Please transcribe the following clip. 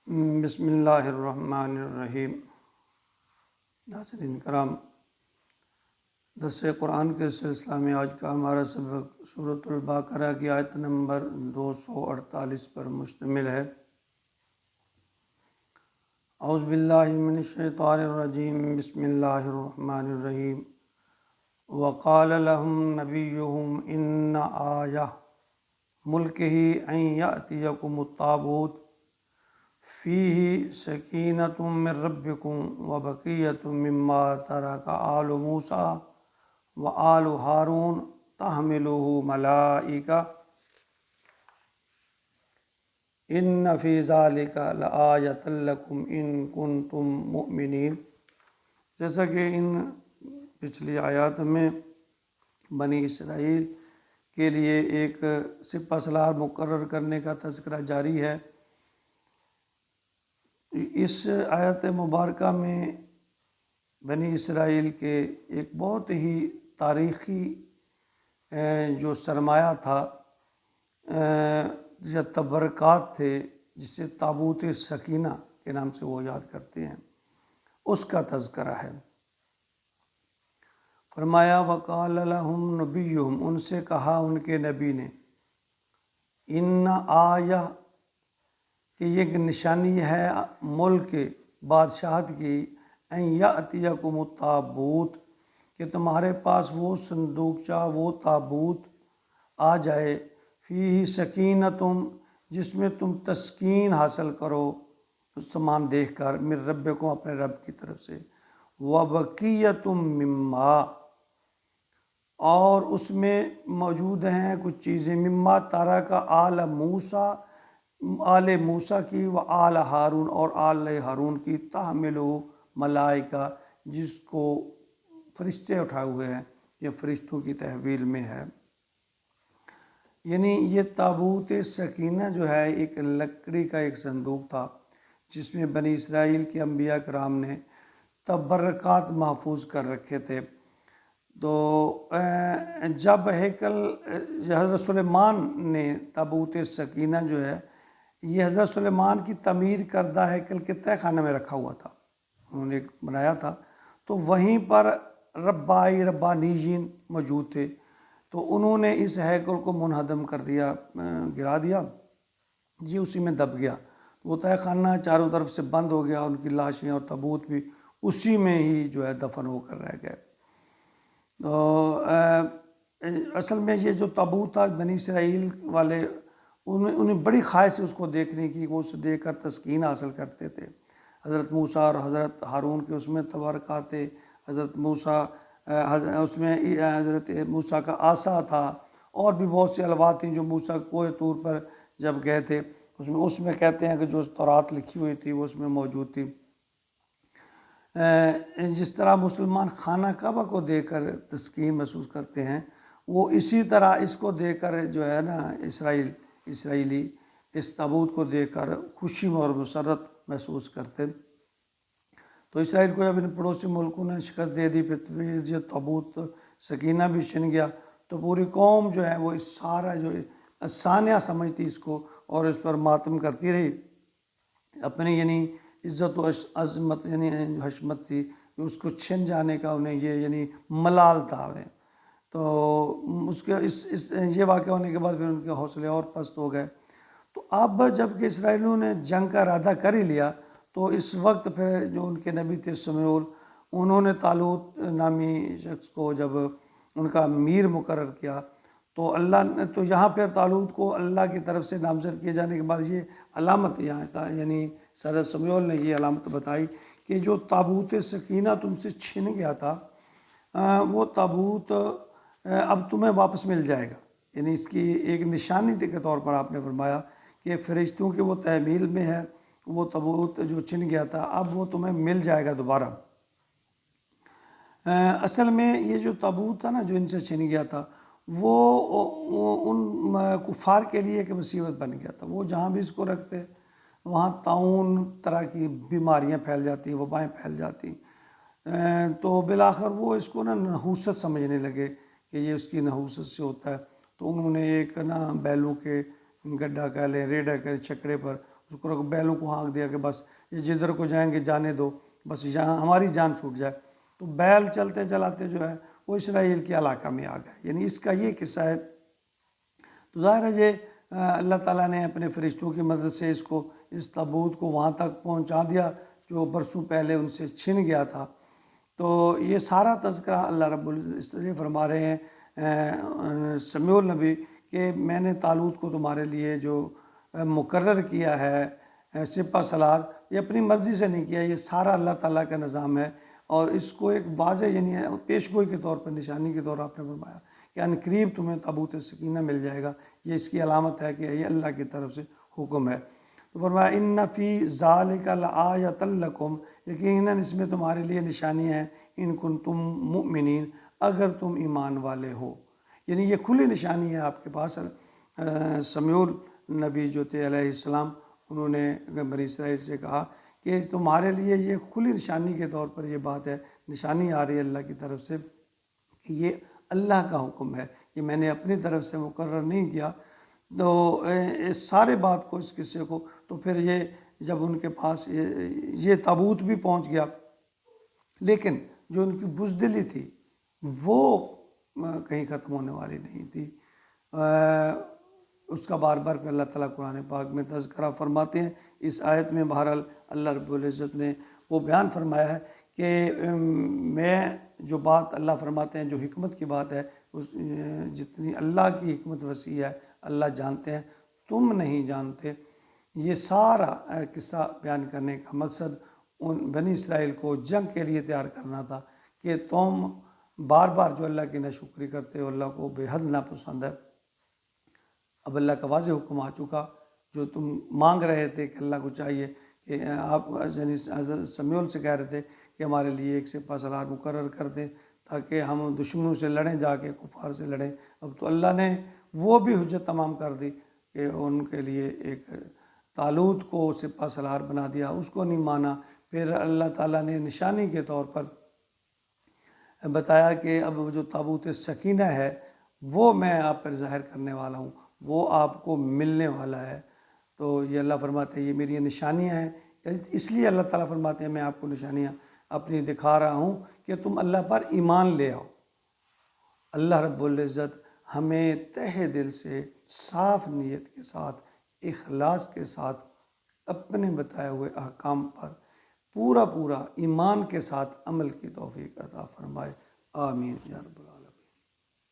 بسم اللہ الرحمن الرحیم۔ ناظرین کرام، درس قرآن کے سلسلہ میں آج کا ہمارا سبق سورۃ البقرہ کی آیت نمبر 248 پر مشتمل ہے۔ اعوذ باللہ من الشیطان الرجیم، بسم اللہ الرحمن الرحیم۔ وقال لهم نبیہم ان آیہ ملکہ ان یأتیکم التابوت فیہ سکینۃ من ربکم وبقیۃ مما ترک آل موسیٰ وآل ہارون تحملہ ملائکہ ان فی ذالک لآیۃ لکم ان کنتم مؤمنین۔ جیسا کہ ان پچھلی آیات میں بنی اسرائیل کے لیے ایک سپہ سالار مقرر کرنے کا تذکرہ جاری ہے، اس آیت مبارکہ میں بنی اسرائیل کے ایک بہت ہی تاریخی جو سرمایہ تھا یا تبرکات تھے، جسے تابوت سکینہ کے نام سے وہ یاد کرتے ہیں، اس کا تذکرہ ہے۔ فرمایا وقال لهم نبیہم، ان سے کہا ان کے نبی نے، ان آیہ کہ یہ ایک نشانی ہے ملک بادشاہت کی، ان یأتیکم التابوت کہ تمہارے پاس وہ صندوقچہ، وہ تابوت آ جائے، فیہ سکینتم جس میں تم تسکین حاصل کرو سامان دیکھ کر، من ربکم اپنے رب کی طرف سے، وبقیۃ مما اور اس میں موجود ہیں کچھ چیزیں، مما ترک آل موسیٰ آل موسیٰ کی، و آل ہارون اور آل ہارون کی، تحملہ ملائکہ جس کو فرشتے اٹھائے ہوئے ہیں، یہ فرشتوں کی تحویل میں ہے۔ یعنی یہ تابوت سکینہ جو ہے ایک لکڑی کا ایک صندوق تھا جس میں بنی اسرائیل کے انبیاء کرام نے تبرکات محفوظ کر رکھے تھے۔ تو جب ہیکل حضرت سلیمان نے تابوت سکینہ جو ہے یہ حضرت سلیمان کی تعمیر کردہ ہیکل کے تہہ خانہ میں رکھا ہوا تھا، انہوں نے بنایا تھا، تو وہیں پر ربانیین موجود تھے، تو انہوں نے اس ہیکل کو منہدم کر دیا، گرا دیا، یہ اسی میں دب گیا، وہ تہہ خانہ چاروں طرف سے بند ہو گیا، ان کی لاشیں اور تابوت بھی اسی میں ہی جو ہے دفن ہو کر رہ گئے۔ تو اصل میں یہ جو تابوت تھا بنی اسرائیل والے انہیں بڑی خواہش سے اس کو دیکھنے کی، وہ اسے دیکھ کر تسکین حاصل کرتے تھے۔ حضرت موسیٰ اور حضرت ہارون کے اس میں تبرکات تھے، حضرت موسیٰ اس میں حضرت موسیٰ کا عصا تھا، اور بھی بہت سی الوات تھیں جو موسیٰ کوہ طور پر جب گئے تھے اس میں کہتے ہیں کہ جو تورات لکھی ہوئی تھی وہ اس میں موجود تھی۔ جس طرح مسلمان خانہ کعبہ کو دیکھ کر تسکین محسوس کرتے ہیں، وہ اسی طرح اس کو دیکھ کر جو ہے نا اسرائیلی اس تابوت کو دیکھ کر خوشی اور مسرت محسوس کرتے۔ تو اسرائیل کو جب ان پڑوسی ملکوں نے شکست دے دی، پھر یہ تابوت سکینہ بھی چھن گیا، تو پوری قوم جو ہے وہ اس سارا جو سانحہ سمجھتی اس کو اور اس پر ماتم کرتی رہی، اپنی یعنی عزت و عظمت یعنی حشمت تھی اس کو چھن جانے کا انہیں یہ یعنی ملال تھا۔ تو اس کے یہ واقعہ ہونے کے بعد پھر ان کے حوصلے اور پست ہو گئے۔ تو اب جب کہ اسرائیلیوں نے جنگ کا ارادہ کر ہی لیا، تو اس وقت پھر جو ان کے نبی تھے سمیول، انہوں نے طالوت نامی شخص کو جب ان کا امیر مقرر کیا، تو اللہ نے تو یہاں پہ طالوت کو اللہ کی طرف سے نامزد کیے جانے کے بعد یہ علامت یہاں تھا، یعنی سر سمیول نے یہ علامت بتائی کہ جو تابوت سکینہ تم سے چھن گیا تھا وہ تابوت اب تمہیں واپس مل جائے گا۔ یعنی اس کی ایک نشانی کے طور پر آپ نے فرمایا کہ فرشتوں کے وہ تحمیل میں ہے، وہ تابوت جو چھن گیا تھا اب وہ تمہیں مل جائے گا دوبارہ۔ اصل میں یہ جو تابوت تھا نا جو ان سے چھن گیا تھا، وہ ان کفار کے لیے ایک مصیبت بن گیا تھا۔ وہ جہاں بھی اس کو رکھتے وہاں طاعون طرح کی بیماریاں پھیل جاتی، وبائیں پھیل جاتی، تو بالآخر وہ اس کو نا نحوست سمجھنے لگے کہ یہ اس کی نحوست سے ہوتا ہے۔ تو انہوں نے ایک نا بیلوں کے گڈھا کہہ لیں ریڑھا کہہ لیں چھکڑے پر بیلوں کو ہانک دیا کہ بس یہ جدھر کو جائیں گے جانے دو، بس یہاں ہماری جان چھوٹ جائے، تو بیل چلتے چلاتے جو ہے وہ اسرائیل کے علاقہ میں آ گئے۔ یعنی اس کا یہ قصہ ہے۔ تو ظاہر ہے یہ اللہ تعالیٰ نے اپنے فرشتوں کی مدد سے اس تابوت کو وہاں تک پہنچا دیا جو برسوں پہلے ان سے چھن گیا تھا۔ تو یہ سارا تذکرہ اللہ رب العزت فرما رہے ہیں سمیع نبی کہ میں نے طالوت کو تمہارے لیے جو مقرر کیا ہے سپہ سالار، یہ اپنی مرضی سے نہیں کیا، یہ سارا اللہ تعالیٰ کا نظام ہے۔ اور اس کو ایک واضح یعنی پیش گوئی کے طور پر، نشانی کے طور پر آپ نے فرمایا کہ ان قریب تمہیں تابوت سکینہ مل جائے گا، یہ اس کی علامت ہے کہ یہ اللہ کی طرف سے حکم ہے۔ تو فرمایا ان فی ذالک لآیۃ لکم، یقیناً اس میں تمہارے لیے نشانی ہے، ان کنتم مؤمنین، اگر تم ایمان والے ہو۔ یعنی یہ کھلی نشانی ہے آپ کے پاس۔ سمیع نبی جو تھے علیہ السلام، انہوں نے بنی اسرائیل سے کہا کہ تمہارے لیے یہ کھلی نشانی کے طور پر یہ بات ہے، نشانی آ رہی ہے اللہ کی طرف سے کہ یہ اللہ کا حکم ہے، یہ میں نے اپنی طرف سے مقرر نہیں کیا۔ تو اس سارے بات کو، اس قصے کو، تو پھر یہ جب ان کے پاس یہ تابوت بھی پہنچ گیا، لیکن جو ان کی بزدلی تھی وہ کہیں ختم ہونے والی نہیں تھی۔ اس کا بار بار پہ اللہ تعالیٰ قرآن پاک میں تذکرہ فرماتے ہیں۔ اس آیت میں بہرحال اللہ رب العزت نے وہ بیان فرمایا ہے کہ میں جو بات اللہ فرماتے ہیں، جو حکمت کی بات ہے، جتنی اللہ کی حکمت وسیع ہے اللہ جانتے ہیں، تم نہیں جانتے۔ یہ سارا قصہ بیان کرنے کا مقصد ان بنی اسرائیل کو جنگ کے لیے تیار کرنا تھا کہ تم بار بار جو اللہ کی ناشکری کرتے ہو، اللہ کو بے حد ناپسند ہے۔ اب اللہ کا واضح حکم آ چکا، جو تم مانگ رہے تھے کہ اللہ کو چاہیے کہ آپ یعنی حضرت سمیع سے کہہ رہے تھے کہ ہمارے لیے ایک سپہ سالار مقرر کر دیں تاکہ ہم دشمنوں سے لڑیں، جا کے کفار سے لڑیں۔ اب تو اللہ نے وہ بھی حجت تمام کر دی کہ ان کے لیے ایک طالوت کو سپہ سالار بنا دیا، اس کو نہیں مانا۔ پھر اللہ تعالیٰ نے نشانی کے طور پر بتایا کہ اب جو تابوت سکینہ ہے وہ میں آپ پر ظاہر کرنے والا ہوں، وہ آپ کو ملنے والا ہے۔ تو یہ اللہ فرماتے ہیں یہ میری نشانیاں ہیں، اس لیے اللہ تعالیٰ فرماتے ہیں میں آپ کو نشانیاں اپنی دکھا رہا ہوں کہ تم اللہ پر ایمان لے آؤ۔ اللہ رب العزت ہمیں تہ دل سے، صاف نیت کے ساتھ، اخلاص کے ساتھ اپنے بتائے ہوئے احکام پر پورا ایمان کے ساتھ عمل کی توفیق عطا فرمائے۔ آمین یا رب۔